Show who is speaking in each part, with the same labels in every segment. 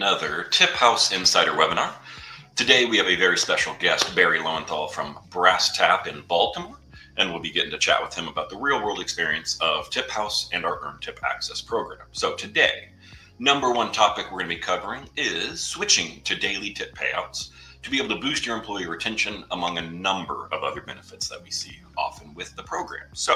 Speaker 1: another TipHaus Insider webinar. Today we have a very special guest, Barry Lowenthal from Brass Tap in Baltimore, and we'll be getting to chat with him about the real-world experience of TipHaus and our Earn Tip Access program. So today, number one topic we're going to be covering is switching to daily tip payouts to be able to boost your employee retention among a number of other benefits that we see often with the program. So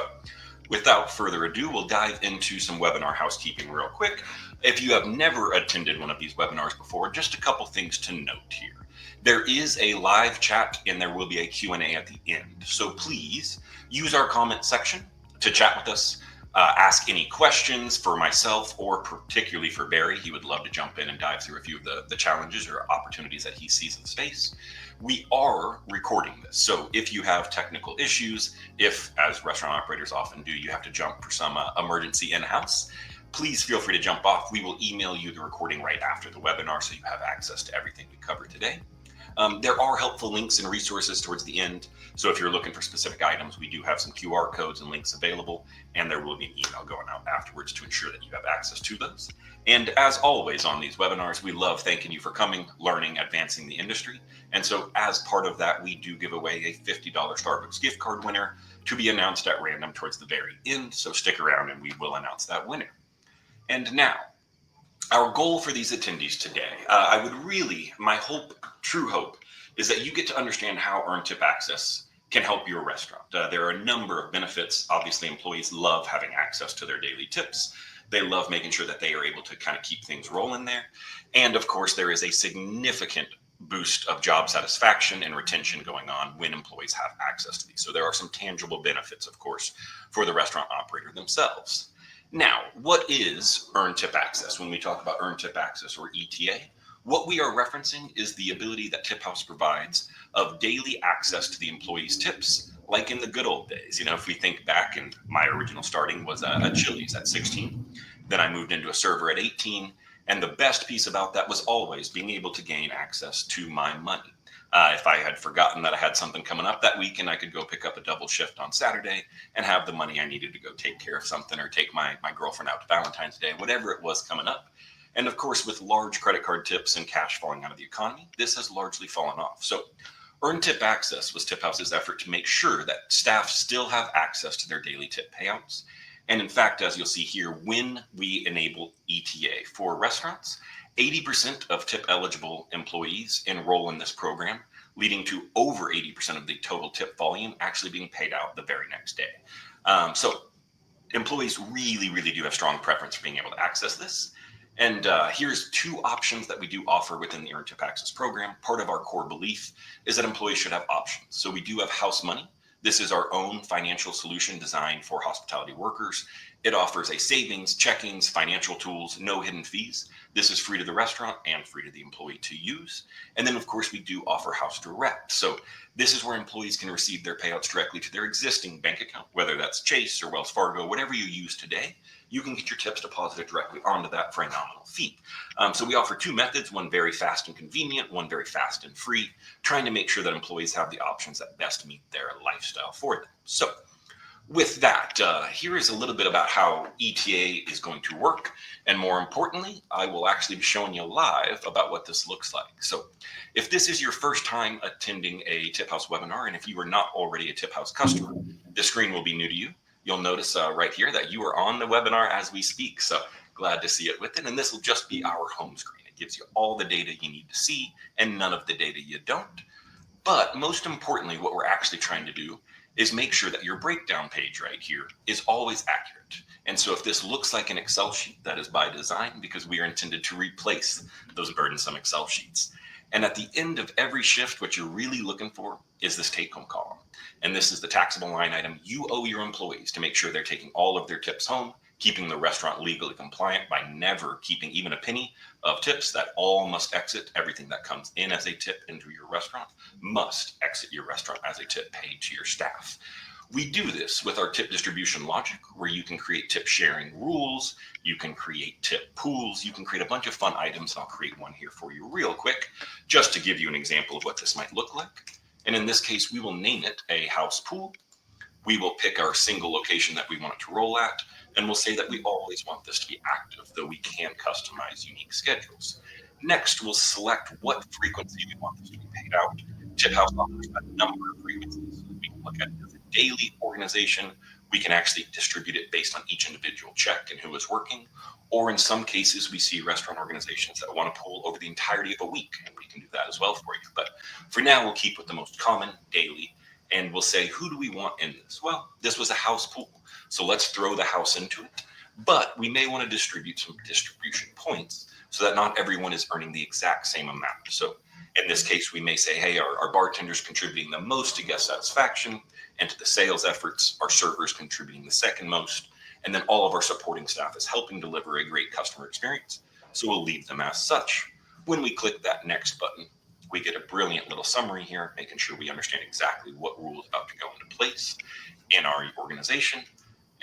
Speaker 1: without further ado, we'll dive into some webinar housekeeping real quick. If you have never attended one of these webinars before, just a couple things to note here. There is a live chat and there will be a Q&A at the end. So please use our comment section to chat with us. Ask any questions for myself or particularly for Barry. He would love to jump in and dive through a few of the challenges or opportunities that he sees in the space. We are recording this. So if you have technical issues, if, as restaurant operators often do, you have to jump for some emergency in-house, please feel free to jump off. We will email you the recording right after the webinar so you have access to everything we cover today. There are helpful links and resources towards the end. So if you're looking for specific items, we do have some QR codes and links available, and there will be an email going out afterwards to ensure that you have access to those. And as always on these webinars, we love thanking you for coming, learning, advancing the industry. And so as part of that, we do give away a $50 Starbucks gift card winner to be announced at random towards the very end. So stick around and we will announce that winner. And now, our goal for these attendees today, my true hope is that you get to understand how Earn Tip Access can help your restaurant. There are a number of benefits. Obviously, employees love having access to their daily tips. They love making sure that they are able to kind of keep things rolling there. And of course, there is a significant boost of job satisfaction and retention going on when employees have access to these. So there are some tangible benefits, of course, for the restaurant operator themselves. Now, what is Earn Tip Access? When we talk about Earn Tip Access or ETA, what we are referencing is the ability that TipHaus provides of daily access to the employees' tips, like in the good old days. You know, if we think back, and my original starting was a Chili's at 16, then I moved into a server at 18, and the best piece about that was always being able to gain access to my money. If I had forgotten that I had something coming up that weekend, I could go pick up a double shift on Saturday and have the money I needed to go take care of something or take my girlfriend out to Valentine's Day, whatever it was coming up. And of course, with large credit card tips and cash falling out of the economy, this has largely fallen off. So Earn Tip Access was TipHaus's effort to make sure that staff still have access to their daily tip payouts. And in fact, as you'll see here, when we enable ETA for restaurants, 80% of tip eligible employees enroll in this program, leading to over 80% of the total tip volume actually being paid out the very next day. So employees really do have strong preference for being able to access this. And here's two options that we do offer within the Earn Tip Access program. Part of our core belief is that employees should have options. So we do have HausMoney. This is our own financial solution designed for hospitality workers. It offers a savings, checkings, financial tools, no hidden fees. This is free to the restaurant and free to the employee to use. And then, of course, we do offer HausDirect. So this is where employees can receive their payouts directly to their existing bank account, whether that's Chase or Wells Fargo, whatever you use today. You can get your tips deposited directly onto that for a nominal fee. So we offer two methods, one very fast and convenient, one very fast and free, trying to make sure that employees have the options that best meet their lifestyle for them. So with that, here is a little bit about how ETA is going to work. And more importantly, I will actually be showing you live about what this looks like. So if this is your first time attending a TipHaus webinar, and if you are not already a TipHaus customer, this screen will be new to you. You'll notice right here that you are on the webinar as we speak. So glad to see it with it. And this will just be our home screen. It gives you all the data you need to see and none of the data you don't. But most importantly, what we're actually trying to do is make sure that your breakdown page right here is always accurate. And so if this looks like an Excel sheet, that is by design because we are intended to replace those burdensome Excel sheets. And at the end of every shift, what you're really looking for is this take-home column. And this is the taxable line item you owe your employees to make sure they're taking all of their tips home, keeping the restaurant legally compliant by never keeping even a penny of tips that all must exit. Everything that comes in as a tip into your restaurant must exit your restaurant as a tip paid to your staff. We do this with our tip distribution logic, where you can create tip sharing rules, you can create tip pools, you can create a bunch of fun items. I'll create one here for you real quick, just to give you an example of what this might look like. And in this case, we will name it a house pool. We will pick our single location that we want it to roll at, and we'll say that we always want this to be active, though we can customize unique schedules. Next, we'll select what frequency we want this to be paid out. TipHaus offers a number of frequencies. We can look at it as a daily organization. We can actually distribute it based on each individual check and who is working. Or in some cases, we see restaurant organizations that want to pull over the entirety of a week, and we can do that as well for you. But for now, we'll keep with the most common, daily, and we'll say, who do we want in this? Well, this was a house pool, so let's throw the house into it. But we may want to distribute some distribution points so that not everyone is earning the exact same amount. So in this case, we may say, hey, our bartenders contributing the most to guest satisfaction and to the sales efforts, our servers contributing the second most, and then all of our supporting staff is helping deliver a great customer experience. So we'll leave them as such. When we click that next button, we get a brilliant little summary here, making sure we understand exactly what rule is about to go into place in our organization.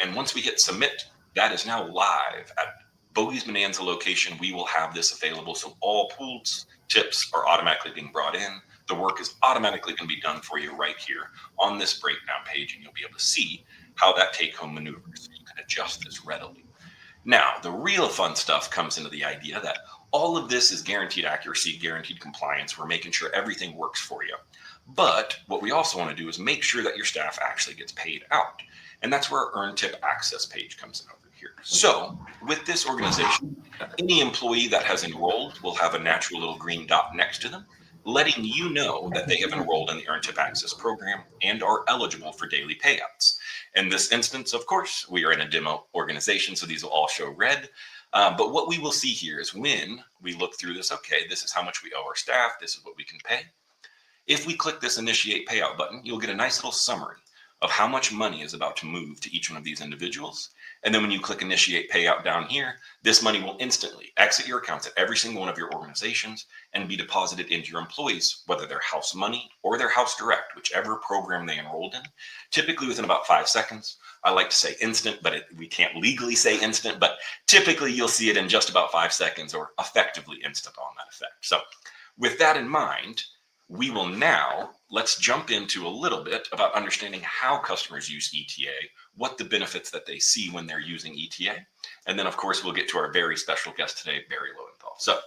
Speaker 1: And once we hit submit, that is now live at Bogey's Bonanza location. We will have this available, so all pools tips are automatically being brought in. The work is automatically going to be done for you right here on this breakdown page, and you'll be able to see how that take-home maneuvers. So you can adjust this readily. Now, the real fun stuff comes into the idea that all of this is guaranteed accuracy, guaranteed compliance. We're making sure everything works for you. But what we also want to do is make sure that your staff actually gets paid out. And that's where our Earn Tip Access page comes in over here. So with this organization, any employee that has enrolled will have a natural little green dot next to them, letting you know that they have enrolled in the Earn Tip Access program and are eligible for daily payouts. In this instance, of course, we are in a demo organization, so these will all show red. But what we will see here is when we look through this, okay, this is how much we owe our staff. This is what we can pay. If we click this initiate payout button, you'll get a nice little summary of how much money is about to move to each one of these individuals. And then when you click initiate payout down here, this money will instantly exit your accounts at every single one of your organizations and be deposited into your employees, whether they're HausMoney or they're HausDirect, whichever program they enrolled in, typically within about 5 seconds. I like to say instant, but we can't legally say instant, but typically you'll see it in just about 5 seconds or effectively instant on that effect. So with that in mind, we will now, let's jump into a little bit about understanding how customers use ETA, what the benefits that they see when they're using ETA. And then, of course, we'll get to our very special guest today, Barry Lowenthal. So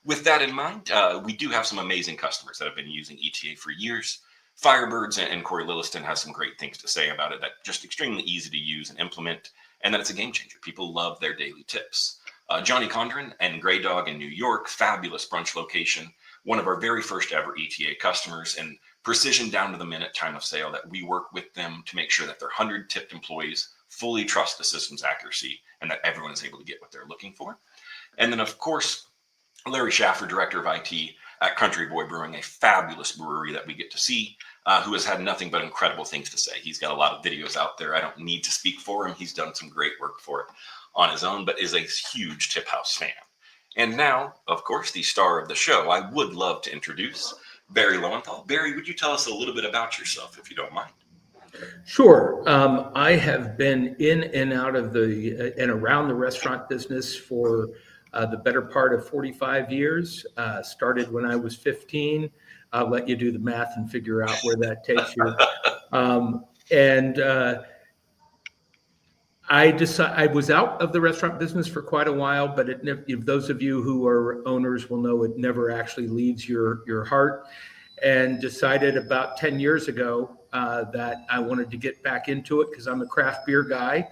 Speaker 1: with that in mind, we do have some amazing customers that have been using ETA for years. Firebirds and Corey Lilliston has some great things to say about it, that just extremely easy to use and implement, and that it's a game changer. People love their daily tips. Johnny Condren and Grey Dog in New York, fabulous brunch location, one of our very first ever ETA customers, and precision down to the minute time of sale that we work with them to make sure that their 100 tipped employees fully trust the system's accuracy and that everyone is able to get what they're looking for. And then, of course, Larry Schaffer, director of IT at Country Boy Brewing, a fabulous brewery that we get to see, who has had nothing but incredible things to say. He's got a lot of videos out there. I don't need to speak for him. He's done some great work for it on his own, but is a huge TipHaus fan. And now, of course, the star of the show, I would love to introduce Barry Lowenthal. Barry, would you tell us a little bit about yourself, if you don't mind?
Speaker 2: Sure. I have been in and out of and around the restaurant business for the better part of 45 years. Started when I was 15. I'll let you do the math and figure out where that takes you. I was out of the restaurant business for quite a while, but if those of you who are owners will know it never actually leaves your heart. And decided about 10 years ago that I wanted to get back into it because I'm a craft beer guy.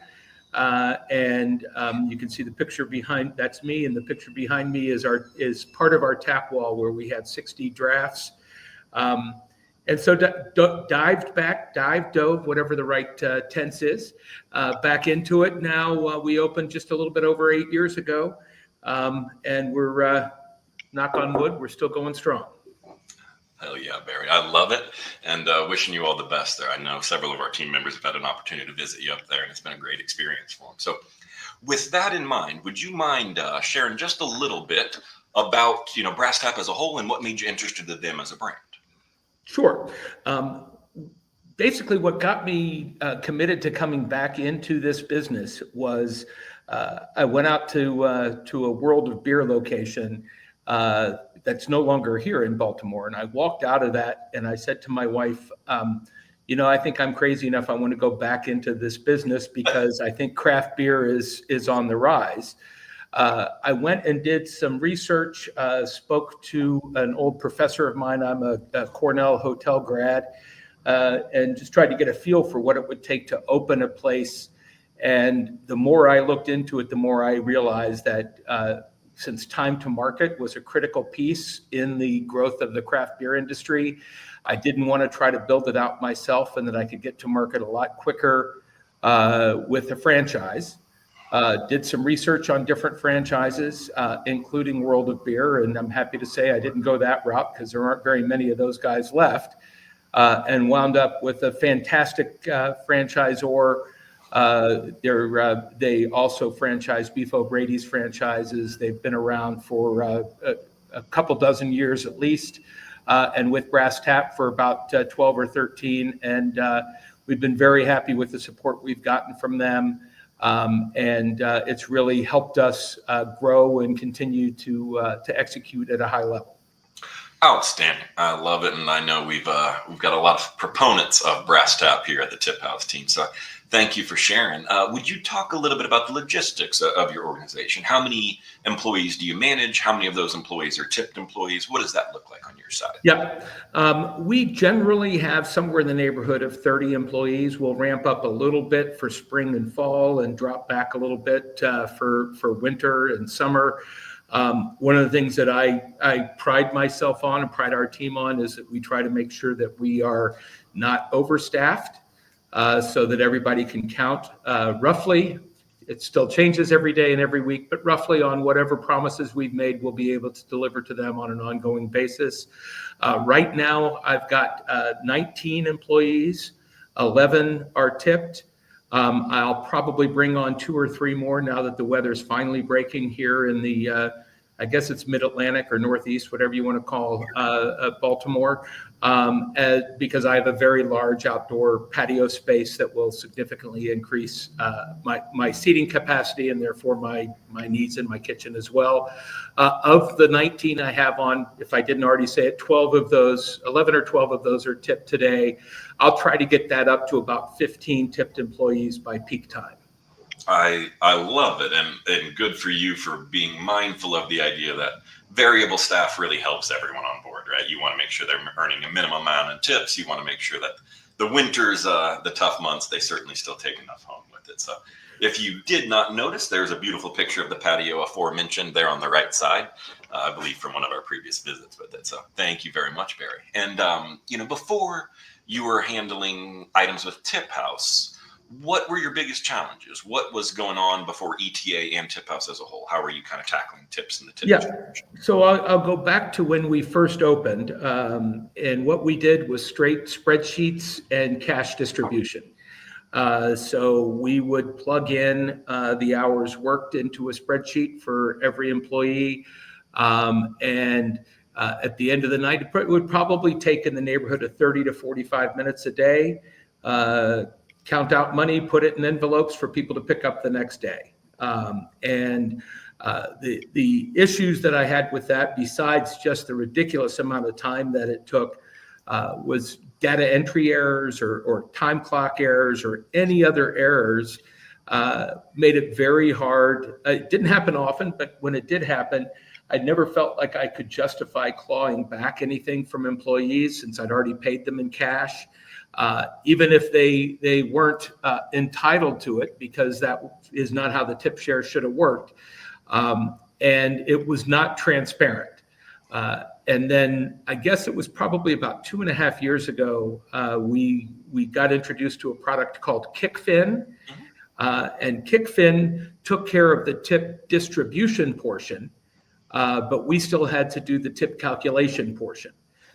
Speaker 2: You can see the picture behind, that's me, and the picture behind me is part of our tap wall where we had 60 drafts. And so dove, whatever the right tense is, back into it. Now we opened just a little bit over 8 years ago, and we're, knock on wood, we're still going strong.
Speaker 1: Hell yeah, Barry. I love it, and wishing you all the best there. I know several of our team members have had an opportunity to visit you up there, and it's been a great experience for them. So with that in mind, would you mind sharing just a little bit about Brass Tap as a whole and what made you interested in them as a brand?
Speaker 2: Sure. Basically, what got me committed to coming back into this business was I went out to a World of Beer location that's no longer here in Baltimore. And I walked out of that and I said to my wife, I think I'm crazy enough. I want to go back into this business because I think craft beer is on the rise. I went and did some research, spoke to an old professor of mine. I'm a Cornell hotel grad, and just tried to get a feel for what it would take to open a place. And the more I looked into it, the more I realized that since time to market was a critical piece in the growth of the craft beer industry, I didn't want to try to build it out myself, and that I could get to market a lot quicker with a franchise. Did some research on different franchises, including World of Beer, and I'm happy to say I didn't go that route because there aren't very many of those guys left, and wound up with a fantastic franchisor. They also franchise Beef O'Brady's franchises. They've been around for a couple dozen years at least, and with Brass Tap for about 12 or 13. And we've been very happy with the support we've gotten from them. And it's really helped us grow and continue to execute at a high level.
Speaker 1: Outstanding. I love it. And I know we've got a lot of proponents of Brass Tap here at the TipHaus team. So thank you for sharing. Would you talk a little bit about the logistics of your organization? How many employees do you manage? How many of those employees are tipped employees? What does that look like on your side?
Speaker 2: Yeah. We generally have somewhere in the neighborhood of 30 employees. We'll ramp up a little bit for spring and fall and drop back a little bit for winter and summer. One of the things that I pride myself on and pride our team on is that we try to make sure that we are not overstaffed, so that everybody can count roughly. It still changes every day and every week, but roughly on whatever promises we've made, we'll be able to deliver to them on an ongoing basis. Right now, I've got 19 employees, 11 are tipped. I'll probably bring on 2 or 3 more now that the weather's finally breaking here in the, I guess it's mid-Atlantic or Northeast, whatever you want to call Baltimore, because I have a very large outdoor patio space that will significantly increase my seating capacity and therefore my needs in my kitchen as well. Of the 19 I have on, if I didn't already say it, 11 or 12 of those are tipped today. I'll try to get that up to about 15 tipped employees by peak time.
Speaker 1: I love it, and good for you for being mindful of the idea that variable staff really helps everyone on board, right? You want to make sure they're earning a minimum amount of tips. You want to make sure that the winters, the tough months, they certainly still take enough home with it. So if you did not notice, there's a beautiful picture of the patio aforementioned there on the right side, I believe from one of our previous visits with it. So thank you very much, Barry. And, before you were handling items with TipHaus, what were your biggest challenges? What was going on before ETA and TipHaus as a whole? How were you kind of tackling tips in the tip distribution?
Speaker 2: So I'll go back to when we first opened, and what we did was straight spreadsheets and cash distribution. So we would plug in the hours worked into a spreadsheet for every employee, and at the end of the night, it would probably take in the neighborhood of 30 to 45 minutes a day. Count out money, put it in envelopes for people to pick up the next day. And the issues that I had with that, besides just the ridiculous amount of time that it took, was data entry errors or time clock errors or any other errors, made it very hard. It didn't happen often, but when it did happen, I never felt like I could justify clawing back anything from employees since I'd already paid them in cash. Even if they weren't entitled to it, because that is not how the tip share should have worked. And it was not transparent. And then I guess it was probably about 2.5 years ago, we got introduced to a product called KickFin. And KickFin took care of the tip distribution portion, but we still had to do the tip calculation portion.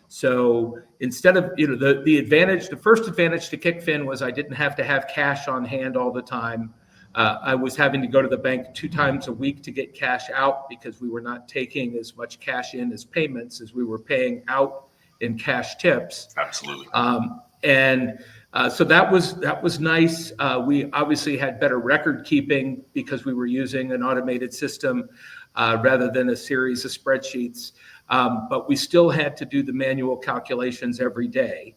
Speaker 2: So instead of, the first advantage to KickFin was I didn't have to have cash on hand all the time. I was having to go to the bank 2 times a week to get cash out because we were not taking as much cash in as payments as we were paying out in cash tips.
Speaker 1: Absolutely.
Speaker 2: So that was nice. We obviously had better record keeping because we were using an automated system rather than a series of spreadsheets. But we still had to do the manual calculations every day.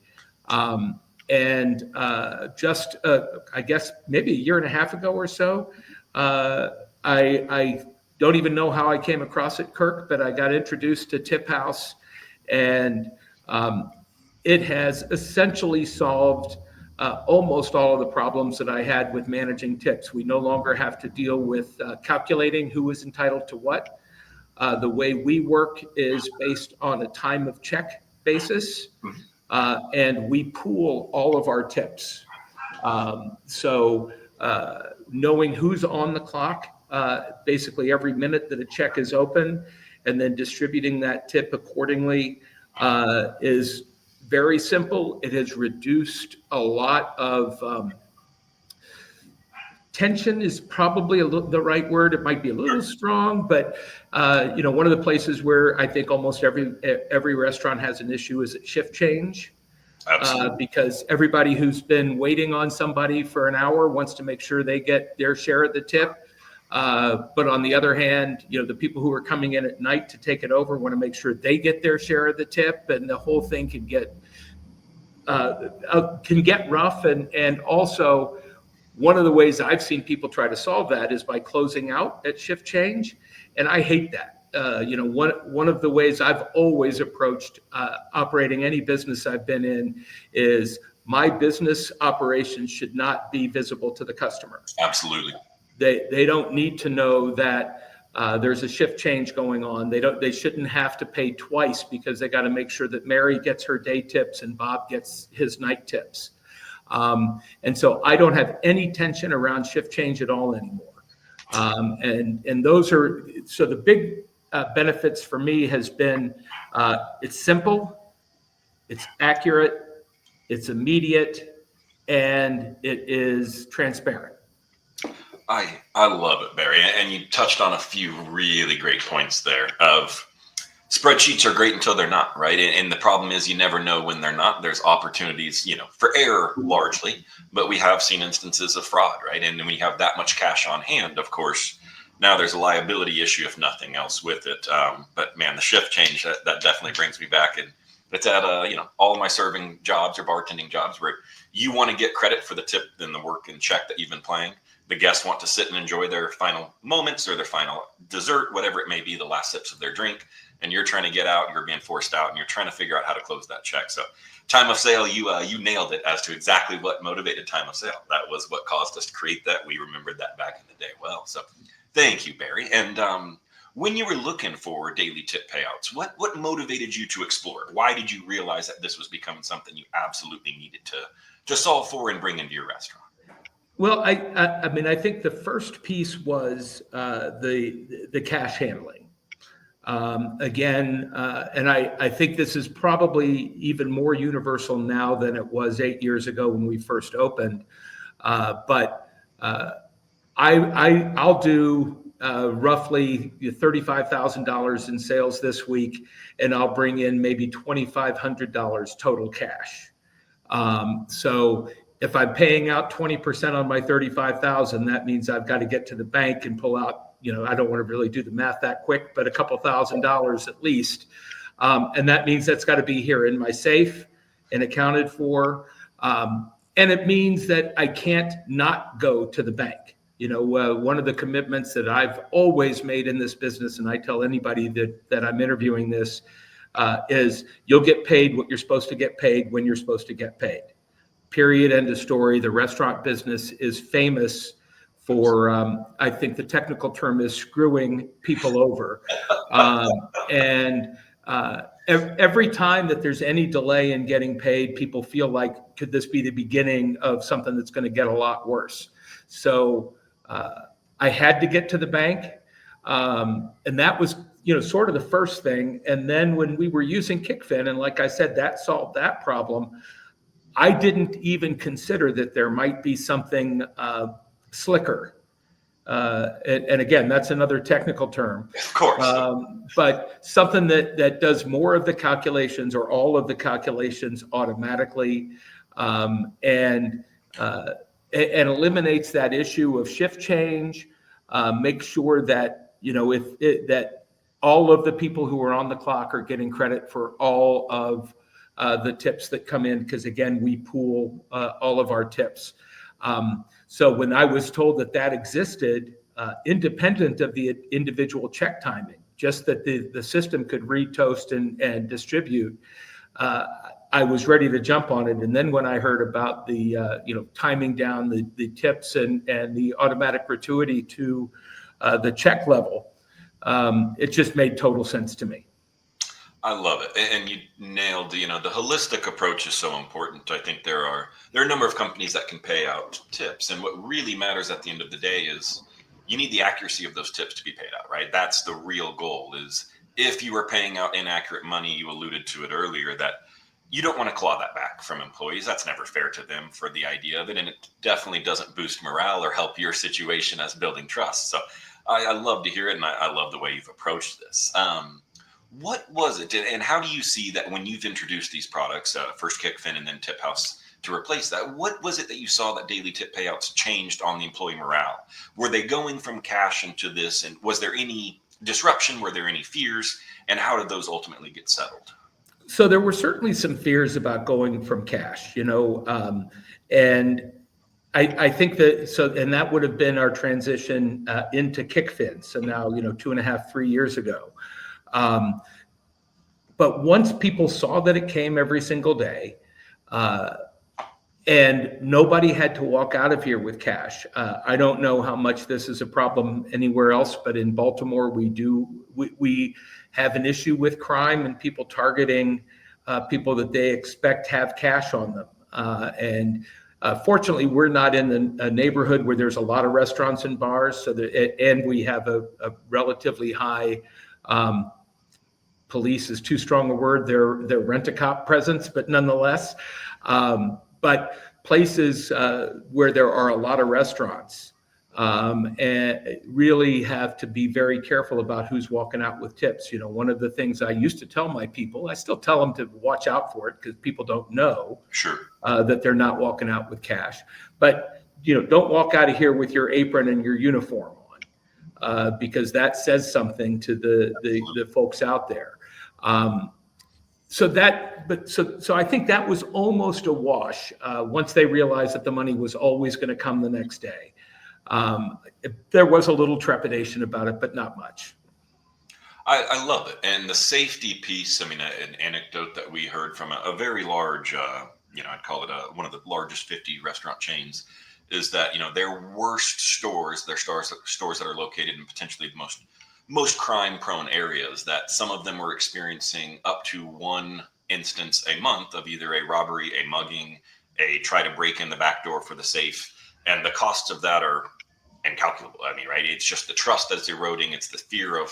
Speaker 2: Just, I guess, maybe 1.5 years ago or so, I don't even know how I came across it, Kirk, but I got introduced to TipHaus, and it has essentially solved almost all of the problems that I had with managing tips. We no longer have to deal with calculating who is entitled to what. The way we work is based on a time of check basis, and we pool all of our tips. So knowing who's on the clock, basically every minute that a check is open, and then distributing that tip accordingly is very simple. It has reduced a lot of tension is probably the right word. It might be a little strong, but one of the places where I think almost every restaurant has an issue is at shift change. Because everybody who's been waiting on somebody for an hour wants to make sure they get their share of the tip. But on the other hand, the people who are coming in at night to take it over want to make sure they get their share of the tip, and the whole thing can get rough. And also, one of the ways I've seen people try to solve that is by closing out at shift change, and I hate that. One of the ways I've always approached operating any business I've been in is my business operations should not be visible to the customer.
Speaker 1: Absolutely.
Speaker 2: They don't need to know that there's a shift change going on. They shouldn't have to pay twice because they got to make sure that Mary gets her day tips and Bob gets his night tips. And so I don't have any tension around shift change at all anymore. And those are, so the big benefits for me has been, it's simple, it's accurate, it's immediate, and it is transparent.
Speaker 1: I love it, Barry. And you touched on a few really great points there of spreadsheets are great until they're not, right? And the problem is you never know when they're not. There's opportunities, for error largely, but we have seen instances of fraud, right? And when you have that much cash on hand, of course, now there's a liability issue if nothing else with it. But man, the shift change, that definitely brings me back. And it's at, all of my serving jobs or bartending jobs where you want to get credit for the tip and the work and check that you've been playing. The guests want to sit and enjoy their final moments or their final dessert, whatever it may be, the last sips of their drink. And you're trying to get out, you're being forced out, and you're trying to figure out how to close that check. So time of sale, you nailed it as to exactly what motivated time of sale. That was what caused us to create that. We remembered that back in the day well. So thank you, Barry. And when you were looking for daily tip payouts, what motivated you to explore? Why did you realize that this was becoming something you absolutely needed to solve for and bring into your restaurant?
Speaker 2: Well, I think the first piece was the cash handling. And I think this is probably even more universal now than it was 8 years ago when we first opened. But I'll do roughly $35,000 in sales this week, and I'll bring in maybe $2,500 total cash. So if I'm paying out 20% on my $35,000, that means I've got to get to the bank and pull out, I don't want to really do the math that quick, but a couple $1,000s at least. And that means that's got to be here in my safe and accounted for. And it means that I can't not go to the bank. One of the commitments that I've always made in this business, and I tell anybody that I'm interviewing this, is you'll get paid what you're supposed to get paid when you're supposed to get paid. Period. End of story. The restaurant business is famous for, I think the technical term is screwing people over. Every time that there's any delay in getting paid, people feel like, could this be the beginning of something that's going to get a lot worse? So I had to get to the bank. And that was, sort of the first thing. And then when we were using Kickfin, and like I said, that solved that problem, I didn't even consider that there might be something slicker. And again, that's another technical term.
Speaker 1: Of course.
Speaker 2: But something that does more of the calculations or all of the calculations automatically, and eliminates that issue of shift change. Make sure that, that all of the people who are on the clock are getting credit for all of the tips that come in, because again, we pool all of our tips. So when I was told that existed, independent of the individual check timing, just that the system could read, toast, and distribute. I was ready to jump on it. And then when I heard about the timing down the tips and the automatic gratuity to the check level, it just made total sense to me.
Speaker 1: I love it, and you nailed. The holistic approach is so important. I think there are a number of companies that can pay out tips, and what really matters at the end of the day is you need the accuracy of those tips to be paid out. Right, that's the real goal. Is if you are paying out inaccurate money, you alluded to it earlier, that you don't want to claw that back from employees. That's never fair to them for the idea of it, and it definitely doesn't boost morale or help your situation as building trust. So I love to hear it, and I love the way you've approached this. What was it, and how do you see that when you've introduced these products, first Kickfin and then TipHaus, to replace that? What was it that you saw that daily tip payouts changed on the employee morale? Were they going from cash into this, and was there any disruption? Were there any fears, and how did those ultimately get settled?
Speaker 2: So there were certainly some fears about going from cash, and I think and that would have been our transition into Kickfin. So now, 2.5, 3 years ago. But once people saw that it came every single day, and nobody had to walk out of here with cash. I don't know how much this is a problem anywhere else, but in Baltimore, we have an issue with crime and people targeting people that they expect have cash on them. And fortunately, we're not in a neighborhood where there's a lot of restaurants and bars, and we have a relatively high police is too strong a word. They're rent-a-cop presence, but nonetheless. But places where there are a lot of restaurants and really have to be very careful about who's walking out with tips. One of the things I used to tell my people, I still tell them to watch out for it because people don't know that they're not walking out with cash. But, don't walk out of here with your apron and your uniform on because that says something to the folks out there. So I think that was almost a wash once they realized that the money was always going to come the next day. There was a little trepidation about it, but not much.
Speaker 1: I love it. And the safety piece, an anecdote that we heard from a very large, I'd call it one of the largest 50 restaurant chains, is that, their worst stores, their stores that are located in potentially the most crime-prone areas, that some of them were experiencing up to one instance a month of either a robbery, a mugging, a try to break in the back door for the safe, and the costs of that are incalculable. Right? It's just the trust that's eroding. It's the fear of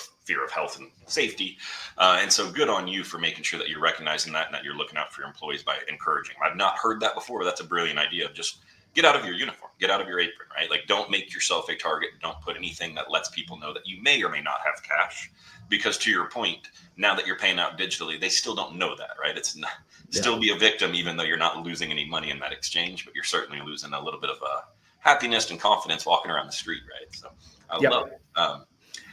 Speaker 1: health and safety. And so good on you for making sure that you're recognizing that and that you're looking out for your employees by encouraging them. I've not heard that before, but that's a brilliant idea of just get out of your uniform, get out of your apron, right? Like, don't make yourself a target. Don't put anything that lets people know that you may or may not have cash, because to your point, now that you're paying out digitally, they still don't know that, right? It's not still be a victim, even though you're not losing any money in that exchange, but you're certainly losing a little bit of happiness and confidence walking around the street, right? So I love it.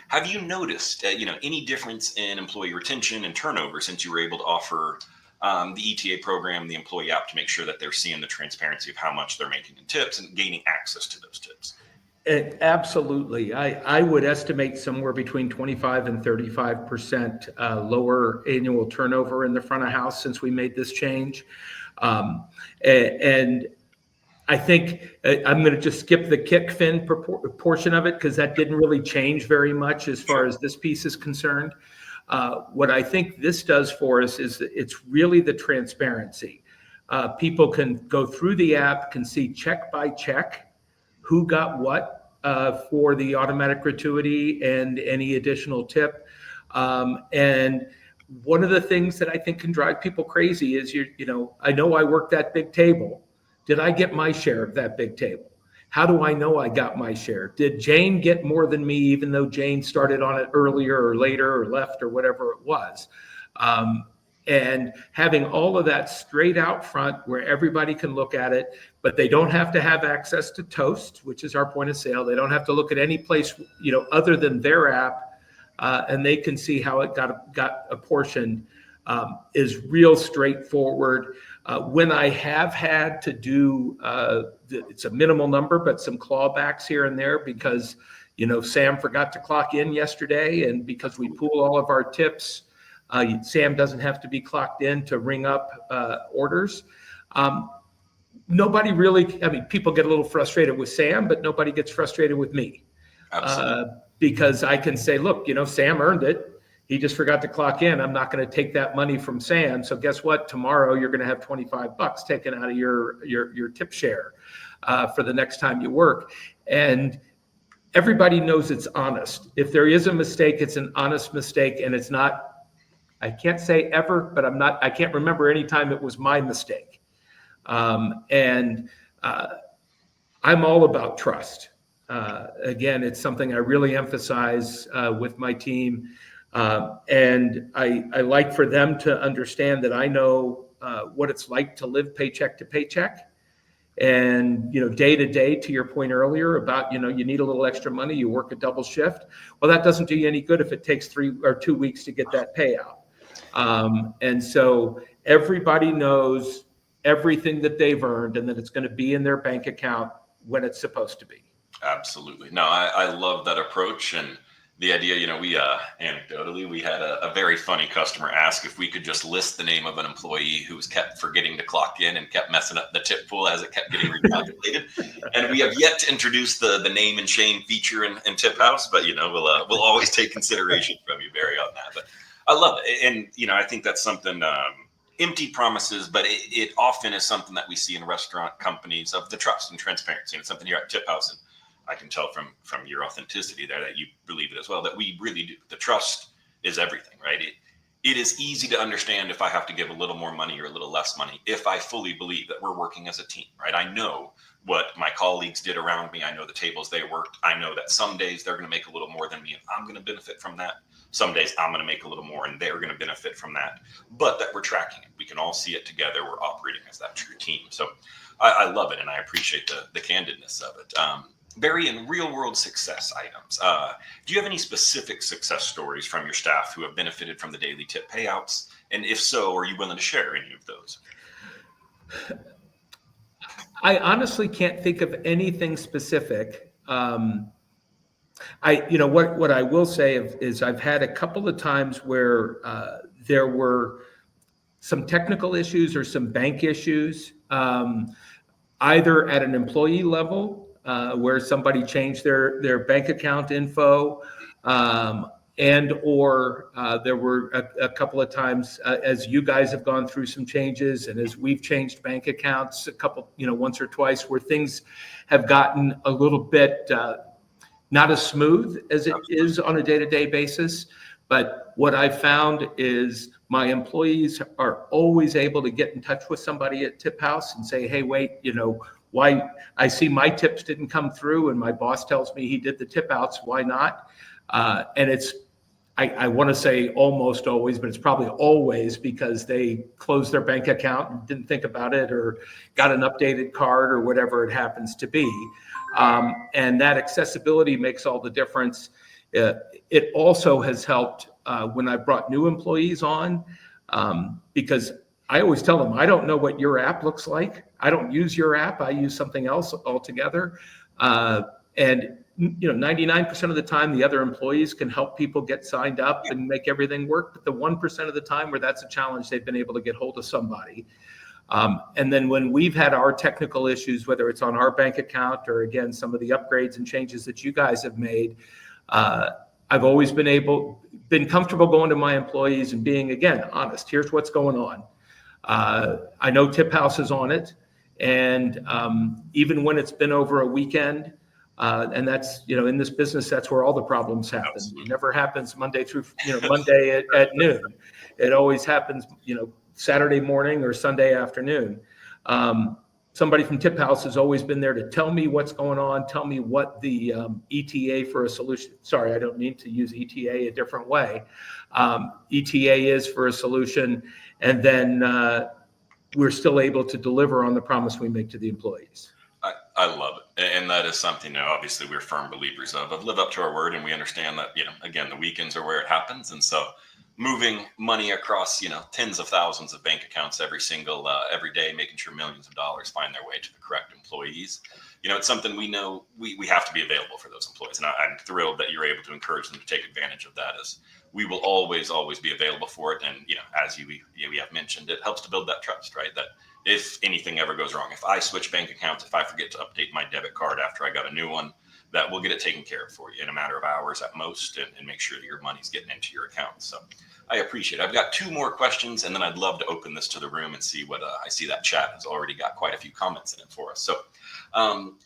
Speaker 1: Have you noticed, any difference in employee retention and turnover since you were able to offer the ETA program, the employee app, to make sure that they're seeing the transparency of how much they're making in tips and gaining access to those tips?
Speaker 2: Absolutely. I would estimate somewhere between 25 and 35% lower annual turnover in the front of house since we made this change. And I think I'm going to just skip the Kickfin portion of it because that didn't really change very much as far as this piece is concerned. What I think this does for us is that it's really the transparency. People can go through the app, can see check by check who got what for the automatic gratuity and any additional tip. And one of the things that I think can drive people crazy is, I know I work that big table. Did I get my share of that big table? How do I know I got my share? Did Jane get more than me, even though Jane started on it earlier or later or left or whatever it was? And having all of that straight out front where everybody can look at it, but they don't have to have access to Toast, which is our point of sale. They don't have to look at any place, other than their app, and they can see how it got apportioned. Is real straightforward. When I have had to do, it's a minimal number, but some clawbacks here and there because, Sam forgot to clock in yesterday, and because we pool all of our tips, Sam doesn't have to be clocked in to ring up orders. Nobody really, people get a little frustrated with Sam, but nobody gets frustrated with me.
Speaker 1: Absolutely.
Speaker 2: Because I can say, look, Sam earned it. He just forgot to clock in. I'm not going to take that money from Sam. So guess what? Tomorrow you're going to have $25 taken out of your tip share for the next time you work. And everybody knows it's honest. If there is a mistake, it's an honest mistake, and it's not, I can't say ever, but I can't remember any time it was my mistake. I'm all about trust. Again, it's something I really emphasize with my team. And I like for them to understand that I know what it's like to live paycheck to paycheck. And, day to day, to your point earlier about, you need a little extra money, you work a double shift. Well, that doesn't do you any good if it takes 3 or 2 weeks to get that payout. And so everybody knows everything that they've earned and that it's going to be in their bank account when it's supposed to be.
Speaker 1: Absolutely. No, I love that approach. And the idea, we anecdotally, we had a very funny customer ask if we could just list the name of an employee who was kept forgetting to clock in and kept messing up the tip pool as it kept getting recalculated. And we have yet to introduce the name and shame feature in TipHaus, but we'll always take consideration from you, Barry, on that. But I love it. And I think that's something, empty promises, but it often is something that we see in restaurant companies of the trust and transparency. And it's something here at TipHaus, and I can tell from your authenticity there that you believe it as well, that we really do. The trust is everything, right? It is easy to understand if I have to give a little more money or a little less money, if I fully believe that we're working as a team, right? I know what my colleagues did around me. I know the tables they worked. I know that some days they're going to make a little more than me, and I'm going to benefit from that. Some days I'm going to make a little more and they're going to benefit from that, but that we're tracking it. We can all see it together. We're operating as that true team. So I love it, and I appreciate the candidness of it. Barry, in real world success items, do you have any specific success stories from your staff who have benefited from the daily tip payouts? And if so, are you willing to share any of those?
Speaker 2: I honestly can't think of anything specific. What I will say is I've had a couple of times where there were some technical issues or some bank issues, either at an employee level, where somebody changed their bank account info, and or there were a couple of times as you guys have gone through some changes and as we've changed bank accounts once or twice, where things have gotten a little bit not as smooth as it is on a day-to-day basis. But what I found is my employees are always able to get in touch with somebody at TipHaus and say, hey, wait, why I see my tips didn't come through and my boss tells me he did the tip outs, why not? And it's, I want to say almost always, but it's probably always because they closed their bank account and didn't think about it or got an updated card or whatever it happens to be. And that accessibility makes all the difference. It also has helped when I brought new employees on, because I always tell them, I don't know what your app looks like. I don't use your app. I use something else altogether. And 99% of the time, the other employees can help people get signed up and make everything work. But the 1% of the time where that's a challenge, they've been able to get hold of somebody. And then when we've had our technical issues, whether it's on our bank account or again, some of the upgrades and changes that you guys have made, I've always been comfortable going to my employees and being, again, honest. Here's what's going on. I know TipHaus is on it. And even when it's been over a weekend, and that's, in this business, that's where all the problems happen. Absolutely. It never happens Monday through, Monday at noon. It always happens, Saturday morning or Sunday afternoon. Somebody from TipHaus has always been there to tell me what's going on, tell me what the ETA for a solution. Sorry, I don't mean to use ETA a different way. ETA is for a solution. And then we're still able to deliver on the promise we make to the employees.
Speaker 1: I love it. And that is something, obviously we're firm believers of live up to our word. And we understand that, again, the weekends are where it happens. And so moving money across, tens of thousands of bank accounts every day, making sure millions of dollars find their way to the correct employees. It's something we know we have to be available for those employees. And I'm thrilled that you're able to encourage them to take advantage of that, as we will always be available for it. And, as we have mentioned, it helps to build that trust, right? That if anything ever goes wrong, if I switch bank accounts, if I forget to update my debit card after I got a new one, that we'll get it taken care of for you in a matter of hours at most, and make sure that your money's getting into your account. So I appreciate it. I've got 2 more questions, and then I'd love to open this to the room and see what I see. That chat has already got quite a few comments in it for us. So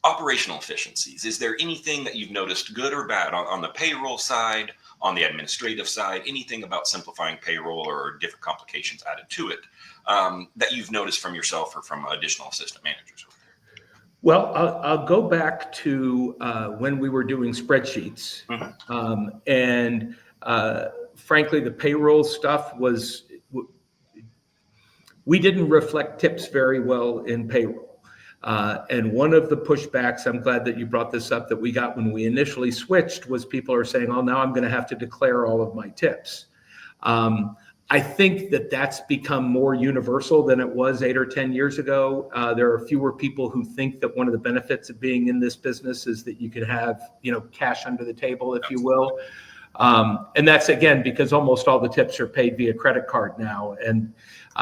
Speaker 1: operational efficiencies. Is there anything that you've noticed, good or bad, on the payroll side, on the administrative side, anything about simplifying payroll or different complications added to it that you've noticed from yourself or from additional assistant managers?
Speaker 2: Well, I'll go back to when we were doing spreadsheets, and frankly, the payroll stuff we didn't reflect tips very well in payroll. And one of the pushbacks, I'm glad that you brought this up, that we got when we initially switched was people are saying, "Oh, now I'm going to have to declare all of my tips." I think that that's become more universal than it was 8 or 10 years ago. There are fewer people who think that one of the benefits of being in this business is that you could have, cash under the table, if you will. And that's, again, because almost all the tips are paid via credit card now. And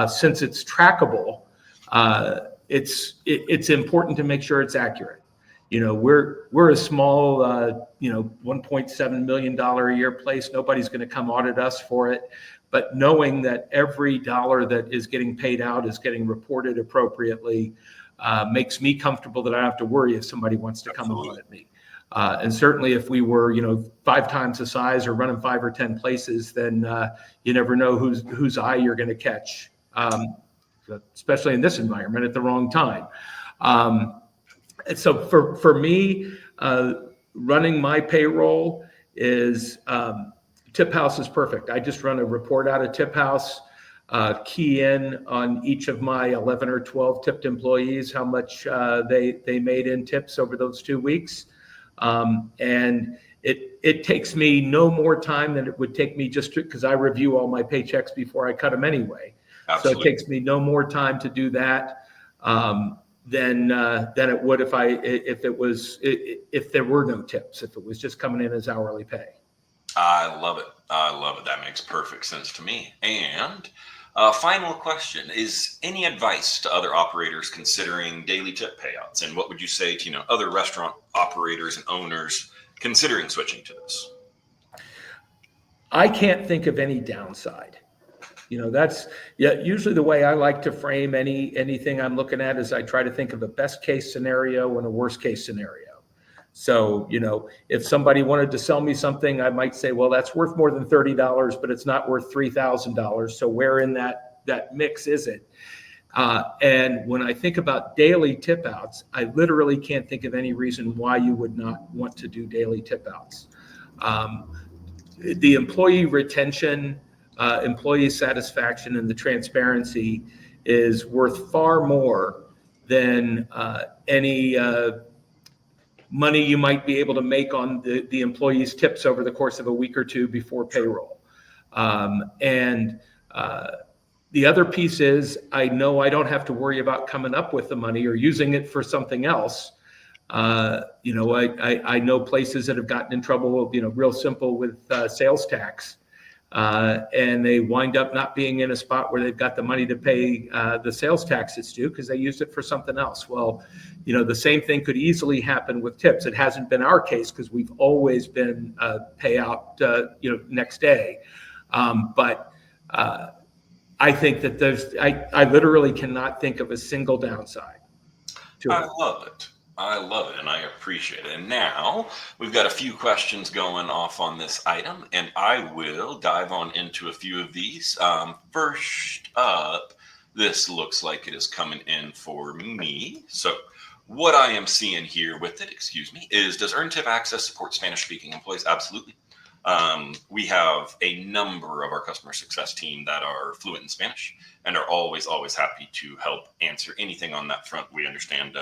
Speaker 2: since it's trackable, it's important to make sure it's accurate. We're a small, $1.7 million a year place. Nobody's going to come audit us for it. But knowing that every dollar that is getting paid out is getting reported appropriately makes me comfortable that I don't have to worry if somebody wants to come and audit me. And certainly if we were, 5 times the size or running 5 or 10 places, then you never know whose eye you're going to catch, especially in this environment at the wrong time. And so for me, running my payroll is TipHaus is perfect. I just run a report out of TipHaus, key in on each of my 11 or 12 tipped employees, how much they made in tips over those 2 weeks. And it takes me no more time than it would take me just because I review all my paychecks before I cut them anyway. Absolutely. So it takes me no more time to do that than it would if there were no tips, if it was just coming in as hourly pay.
Speaker 1: I love it. That makes perfect sense to me. And final question is, any advice to other operators considering daily tip payouts? And what would you say to, other restaurant operators and owners considering switching to this?
Speaker 2: I can't think of any downside. That's usually the way I like to frame anything I'm looking at is I try to think of a best case scenario and a worst case scenario. So, if somebody wanted to sell me something, I might say, well, that's worth more than $30, but it's not worth $3,000. So where in that mix is it? And when I think about daily tip outs, I literally can't think of any reason why you would not want to do daily tip outs. The employee retention, employee satisfaction, and the transparency is worth far more than any money you might be able to make on the employees' tips over the course of a week or 2 before payroll. And the other piece is I know I don't have to worry about coming up with the money or using it for something else. I know places that have gotten in trouble, real simple with sales tax. And they wind up not being in a spot where they've got the money to pay the sales tax it's due because they used it for something else. Well, the same thing could easily happen with tips. It hasn't been our case because we've always been payout, next day. But I think that I literally cannot think of a single downside to it.
Speaker 1: I love it, and I appreciate it. And now we've got a few questions going off on this item, and I will dive on into a few of these. First up, this looks like it is coming in for me. So what I am seeing here with it, is does Earn Tip Access support Spanish-speaking employees? Absolutely. We have a number of our customer success team that are fluent in Spanish and are always happy to help answer anything on that front. We understand,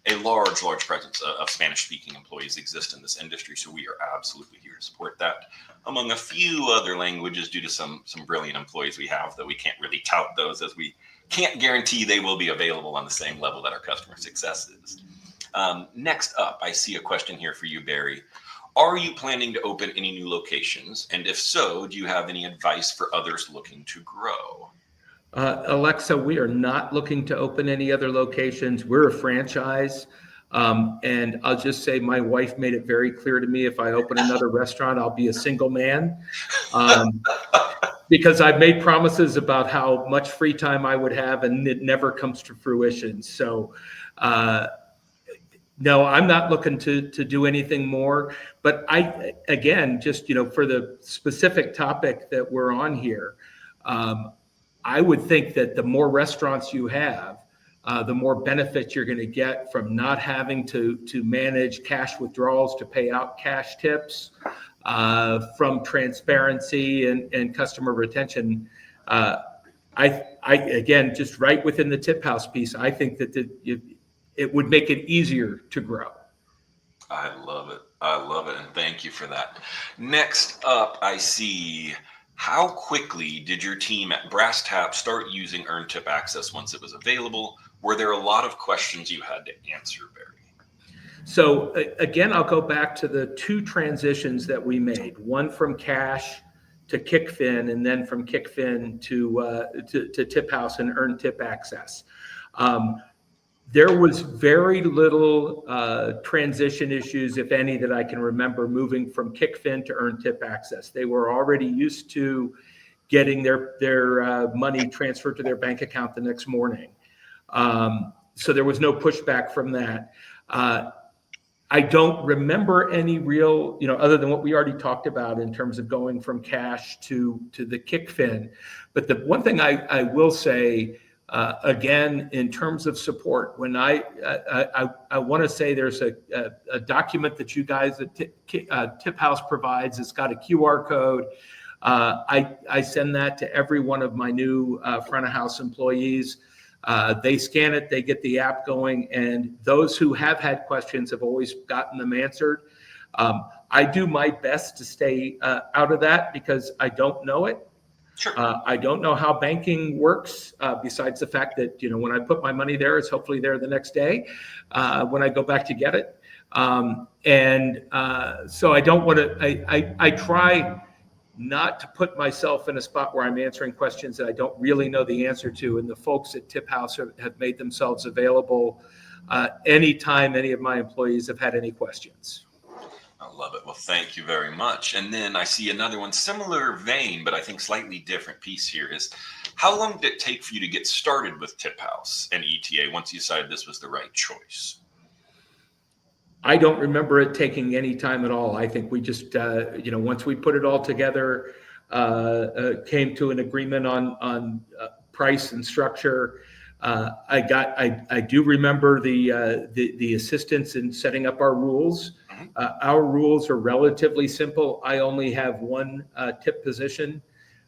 Speaker 1: a large presence of Spanish-speaking employees exist in this industry, so we are absolutely here to support that, among a few other languages due to some brilliant employees we have, though we can't really tout those, as we can't guarantee they will be available on the same level that our customer success is. Next up, I see a question here for you, Barry. Are you planning to open any new locations? And if so, do you have any advice for others looking to grow?
Speaker 2: Alexa, we are not looking to open any other locations. We're a franchise. And I'll just say my wife made it very clear to me, if I open another restaurant, I'll be a single man. Because I've made promises about how much free time I would have, and it never comes to fruition. So, no, I'm not looking to do anything more. But again, just, for the specific topic that we're on here, I would think that the more restaurants you have, the more benefits you're going to get from not having to manage cash withdrawals to pay out cash tips, from transparency and customer retention. I again, just right within the TipHaus piece, I think that it would make it easier to grow.
Speaker 1: I love it. And thank you for that. Next up, I see, how quickly did your team at Brass Tap start using Earned Tip Access once it was available? Were there a lot of questions you had to answer, Barry?
Speaker 2: So again, I'll go back to the two transitions that we made, one from cash to KickFin, and then from KickFin to TipHaus and Earned Tip Access. There was very little transition issues, if any, that I can remember moving from KickFin to Earned Tip Access. They were already used to getting their money transferred to their bank account the next morning. So there was no pushback from that. I don't remember any real, other than what we already talked about in terms of going from cash to the KickFin. But the one thing I will say, again, in terms of support, when I want to say there's a document that you guys at TipHaus provides. It's got a QR code. I send that to every one of my new front of house employees. They scan it, they get the app going, and those who have had questions have always gotten them answered. I do my best to stay out of that because I don't know it.
Speaker 1: Sure.
Speaker 2: I don't know how banking works, besides the fact that, when I put my money there, it's hopefully there the next day when I go back to get it. So I don't want to, I try not to put myself in a spot where I'm answering questions that I don't really know the answer to. And the folks at TipHaus have made themselves available anytime any of my employees have had any questions.
Speaker 1: I love it. Well, thank you very much. And then I see another one, similar vein, but I think slightly different piece here is, how long did it take for you to get started with TipHaus and ETA once you decided this was the right choice?
Speaker 2: I don't remember it taking any time at all. I think we just, once we put it all together, came to an agreement on price and structure. I do remember the assistance in setting up our rules. Our rules are relatively simple. I only have one tip position.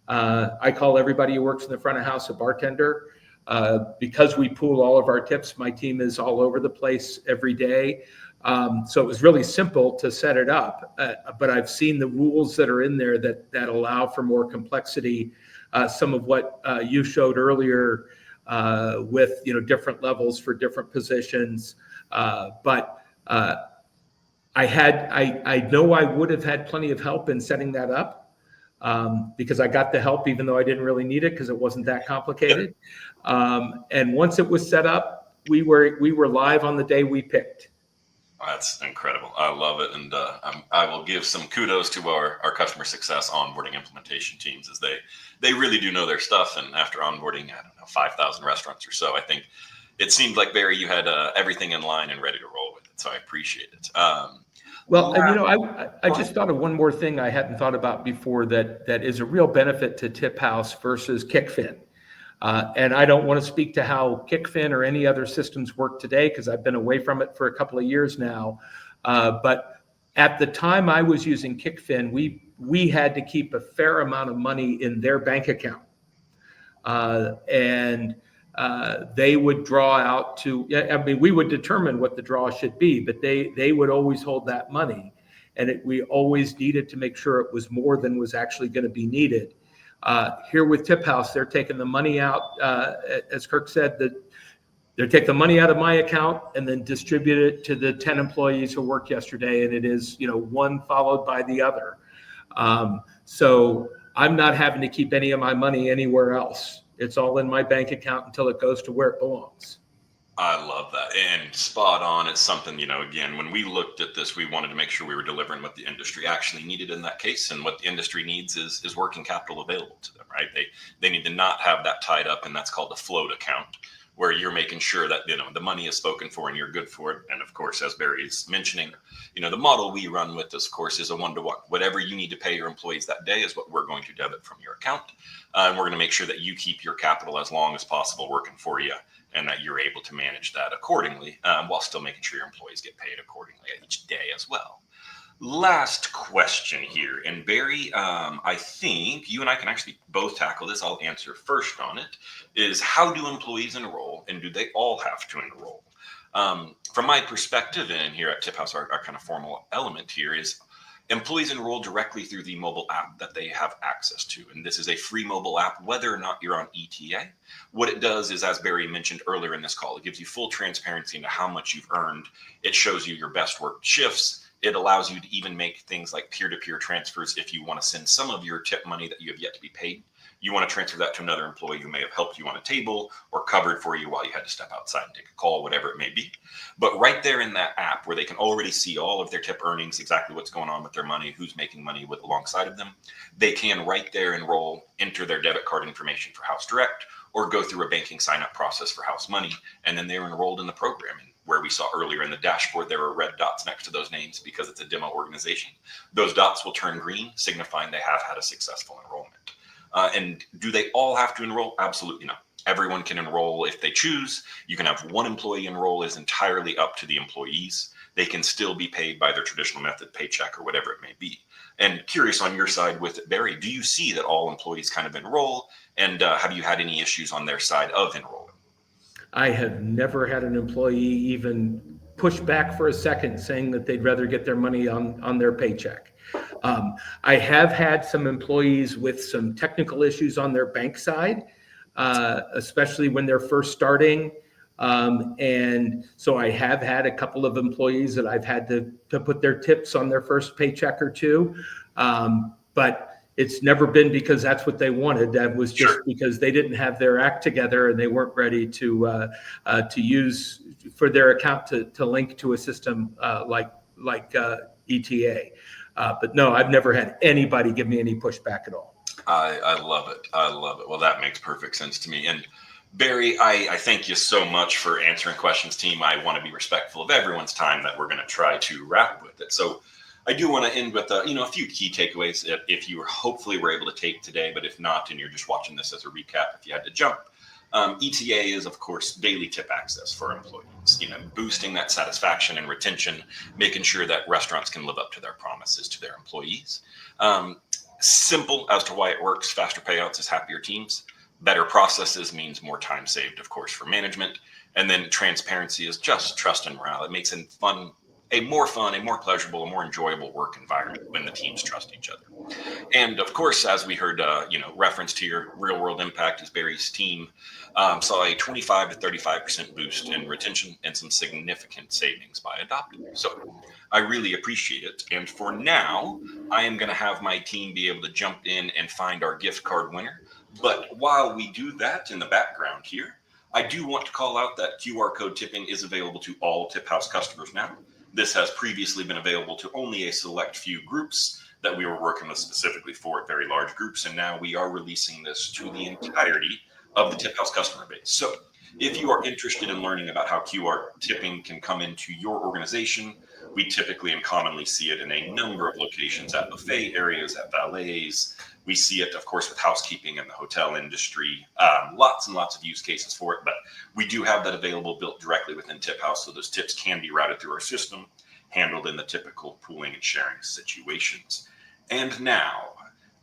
Speaker 2: I call everybody who works in the front of house a bartender. Because we pool all of our tips, my team is all over the place every day. So it was really simple to set it up, but I've seen the rules that are in there that allow for more complexity. Some of what you showed earlier with different levels for different positions, but I know I would have had plenty of help in setting that up because I got the help even though I didn't really need it because it wasn't that complicated. And once it was set up, we were live on the day we picked.
Speaker 1: That's incredible. I love it. And I will give some kudos to our customer success onboarding implementation teams, as they really do know their stuff. And after onboarding, 5,000 restaurants or so, I think it seemed like, Barry, you had everything in line and ready to roll with it. So I appreciate it.
Speaker 2: I just thought of one more thing I hadn't thought about before that is a real benefit to TipHaus versus KickFin. And I don't want to speak to how KickFin or any other systems work today because I've been away from it for a couple of years now. But at the time I was using KickFin, we had to keep a fair amount of money in their bank account. they would draw out to, I mean, we would determine what the draw should be, but they would always hold that money. And we always needed to make sure it was more than was actually going to be needed. Here with TipHaus, they're taking the money out, as Kirk said, that they take the money out of my account and then distribute it to the 10 employees who worked yesterday. And it is, one followed by the other. So I'm not having to keep any of my money anywhere else. It's all in my bank account until it goes to where it belongs.
Speaker 1: I love that, and spot on. It's something, again, when we looked at this, we wanted to make sure we were delivering what the industry actually needed in that case. And what the industry needs is working capital available to them, right? They need to not have that tied up, and that's called a float account, where you're making sure that, the money is spoken for and you're good for it. And of course, as Barry's mentioning, the model we run with this, of course, is a one-to-one. Whatever you need to pay your employees that day is what we're going to debit from your account. And we're going to make sure that you keep your capital as long as possible working for you, and that you're able to manage that accordingly, while still making sure your employees get paid accordingly each day as well. Last question here, and Barry, I think you and I can actually both tackle this. I'll answer first on it, is how do employees enroll, and do they all have to enroll? From my perspective, and here at TipHaus, our kind of formal element here is employees enroll directly through the mobile app that they have access to. And this is a free mobile app, whether or not you're on ETA. What it does is, as Barry mentioned earlier in this call, it gives you full transparency into how much you've earned. It shows you your best worked shifts. It allows you to even make things like peer-to-peer transfers if you want to send some of your tip money that you have yet to be paid. You want to transfer that to another employee who may have helped you on a table or covered for you while you had to step outside and take a call, whatever it may be. But right there in that app, where they can already see all of their tip earnings, exactly what's going on with their money, who's making money with alongside of them, they can right there enroll, enter their debit card information for HausDirect, or go through a banking sign-up process for HausMoney, and then they're enrolled in the program. And where we saw earlier in the dashboard, there were red dots next to those names because it's a demo organization. Those dots will turn green, signifying they have had a successful enrollment. And do they all have to enroll? Absolutely not. Everyone can enroll if they choose. You can have one employee enroll, is entirely up to the employees. They can still be paid by their traditional method, paycheck or whatever it may be. And curious on your side with it, Barry, do you see that all employees kind of enroll? And have you had any issues on their side of enrolling?
Speaker 2: I have never had an employee even push back for a second saying that they'd rather get their money on their paycheck. I have had some employees with some technical issues on their bank side, especially when they're first starting. And so I have had a couple of employees that I've had to put their tips on their first paycheck or two. But it's never been because that's what they wanted. That was just because they didn't have their act together and they weren't ready to use for their account to link to a system like ETA. But no, I've never had anybody give me any pushback at all.
Speaker 1: I love it. I love it. Well, that makes perfect sense to me. And Barry, I thank you so much for answering questions, team. I want to be respectful of everyone's time that we're going to try to wrap with it. So I do want to end with a few key takeaways if you hopefully were able to take today, but if not, and you're just watching this as a recap, if you had to jump. ETA is, of course, daily tip access for employees, boosting that satisfaction and retention, making sure that restaurants can live up to their promises to their employees. Simple as to why it works. Faster payouts is happier teams. Better processes means more time saved, of course, for management. And then transparency is just trust and morale. It makes it a more pleasurable, a more enjoyable work environment when the teams trust each other. And of course, as we heard, reference to your real world impact, as Barry's team saw a 25 to 35% boost in retention and some significant savings by adopting. So I really appreciate it. And for now, I am going to have my team be able to jump in and find our gift card winner. But while we do that in the background here, I do want to call out that QR code tipping is available to all TipHaus customers now. This has previously been available to only a select few groups that we were working with specifically for very large groups. And now we are releasing this to the entirety of the TipHaus customer base. So if you are interested in learning about how QR tipping can come into your organization, we typically and commonly see it in a number of locations at buffet areas, at valets. We see it, of course, with housekeeping and the hotel industry. Lots and lots of use cases for it, but we do have that available built directly within TipHaus, so those tips can be routed through our system, handled in the typical pooling and sharing situations. And now,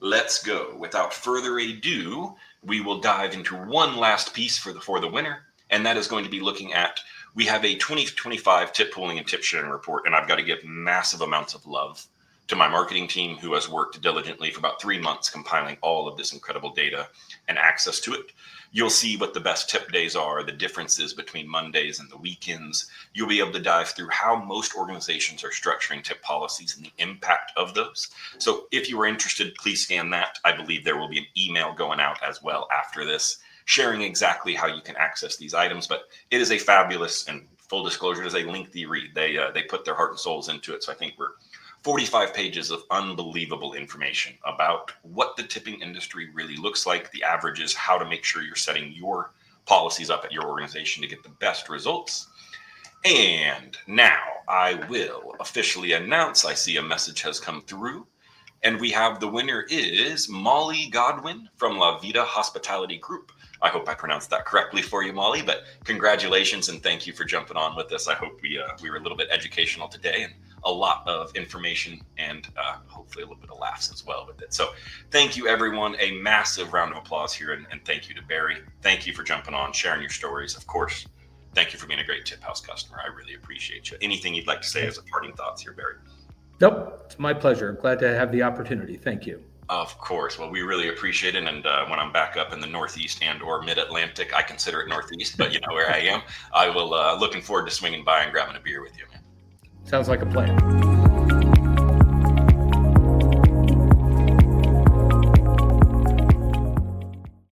Speaker 1: let's go, without further ado, we will dive into one last piece for the winner, and that is going to be looking at, we have a 2025 tip pooling and tip sharing report, and I've got to give massive amounts of love to my marketing team, who has worked diligently for about 3 months compiling all of this incredible data and access to it. You'll see what the best tip days are, the differences between Mondays and the weekends. You'll be able to dive through how most organizations are structuring tip policies and the impact of those. So if you are interested, please scan that. I believe there will be an email going out as well after this, sharing exactly how you can access these items. But it is a fabulous, and full disclosure, it is a lengthy read. They put their heart and souls into it. So I think we're 45 pages of unbelievable information about what the tipping industry really looks like, the averages, how to make sure you're setting your policies up at your organization to get the best results. And now I will officially announce, I see a message has come through, and we have the winner is Molly Godwin from La Vida Hospitality Group. I hope I pronounced that correctly for you, Molly, but congratulations and thank you for jumping on with us. I hope we were a little bit educational today and a lot of information and hopefully a little bit of laughs as well with it. So thank you, everyone. A massive round of applause here, and thank you to Barry. Thank you for jumping on, sharing your stories. Of course, thank you for being a great TipHaus customer. I really appreciate you. Anything you'd like to say as a parting thoughts here, Barry?
Speaker 2: Nope, it's my pleasure. Glad to have the opportunity. Thank you.
Speaker 1: Of course. Well, we really appreciate it. And when I'm back up in the Northeast and or Mid-Atlantic, I consider it Northeast, but you know where I am. I will looking forward to swinging by and grabbing a beer with you, man.
Speaker 2: Sounds like a plan.